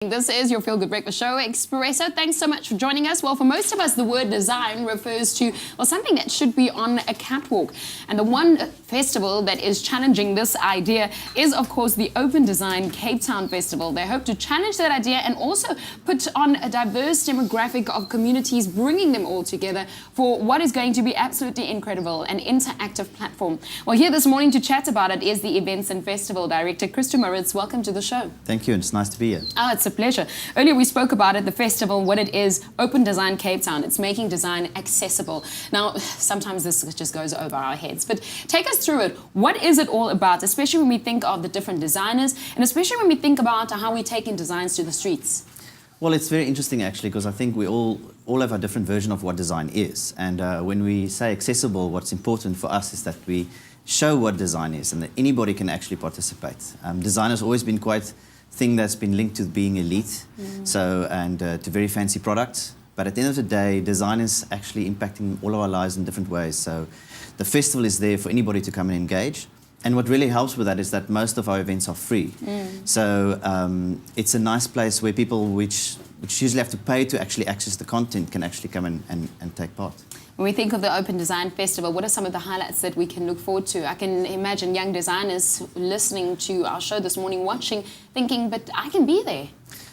This is your Feel Good Breakfast Show, Espresso. Thanks so much for joining us. Well, for most of us, the word design refers to, well, something that should be on a catwalk. And the one festival that is challenging this idea is, of course, the Open Design Cape Town Festival. They hope to challenge that idea and also put on a diverse demographic of communities, bringing them all together for what is going to be absolutely incredible, an interactive platform. Well, here this morning to chat about it is the Events and Festival Director, Christo Maritz. Welcome to the show. Thank you, and it's nice to be here. Oh, it's a pleasure. Earlier we spoke about it, the festival, what it is, Open Design Cape Town. It's making design accessible. Now, sometimes this just goes over our heads, but take us through it. What is it all about, especially when we think of the different designers, and especially when we think about how we're taking designs to the streets? Well, it's very interesting actually, because I think we all have a different version of what design is. And when we say accessible, what's important for us is that we show what design is and that anybody can actually participate. Design has always been quite thing that's been linked to being elite, to very fancy products. But at the end of the day, design is actually impacting all of our lives in different ways. So the festival is there for anybody to come and engage. And what really helps with that is that most of our events are free. So it's a nice place where people which usually have to pay to actually access the content can actually come and take part. When we think of the Open Design Festival, what are some of the highlights that we can look forward to? I can imagine young designers listening to our show this morning, watching, thinking, but I can be there.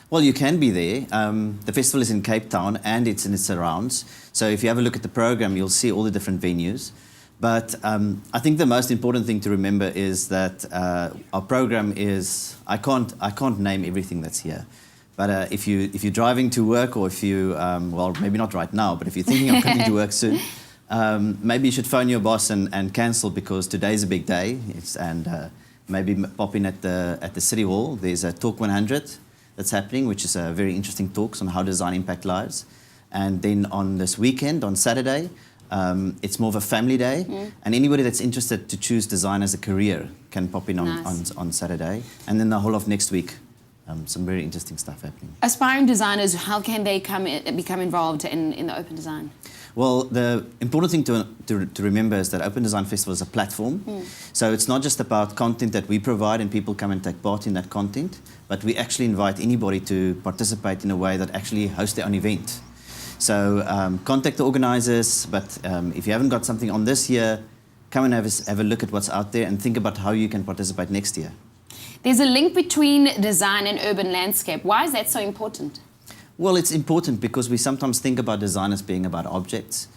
Well, you can be there. The festival is in Cape Town and it's in its surrounds. So if you have a look at the program, you'll see all the different venues. But I think the most important thing to remember is that our program is, I can't name everything that's here. But if you're driving to work, or if you, well, maybe not right now, but if you're thinking of coming to work soon, maybe you should phone your boss and cancel, because today's a big day. Maybe pop in at the City Hall. There's a Talk 100 that's happening, which is a very interesting talks on how design impact lives. And then on this weekend, on Saturday, it's more of a family day, and anybody that's interested to choose design as a career can pop in on Saturday. And then the whole of next week, some very interesting stuff happening. Aspiring designers, how can they become involved in the Open Design? Well, the important thing to remember is that Open Design Festival is a platform. So it's not just about content that we provide and people come and take part in that content, but we actually invite anybody to participate in a way that actually hosts their own event. So contact the organizers, but if you haven't got something on this year, come and have a look at what's out there and think about how you can participate next year. There's a link between design and urban landscape. Why is that so important? Well, it's important because we sometimes think about design as being about objects.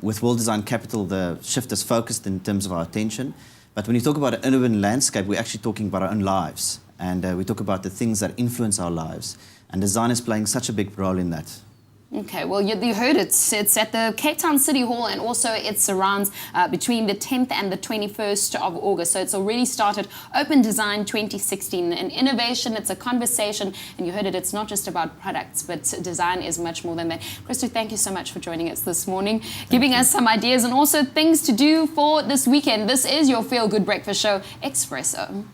With World Design Capital, the shift is focused in terms of our attention. But when you talk about an urban landscape, we're actually talking about our own lives. And we talk about the things that influence our lives. And design is playing such a big role in that. Okay, well, you heard it. It's at the Cape Town City Hall, and also it surrounds between the 10th and the 21st of August. So it's already started. Open Design 2016, an innovation, it's a conversation, and you heard it, it's not just about products, but design is much more than that. Christo, thank you so much for joining us this morning, giving us some ideas and also things to do for this weekend. This is your Feel Good Breakfast Show, Espresso.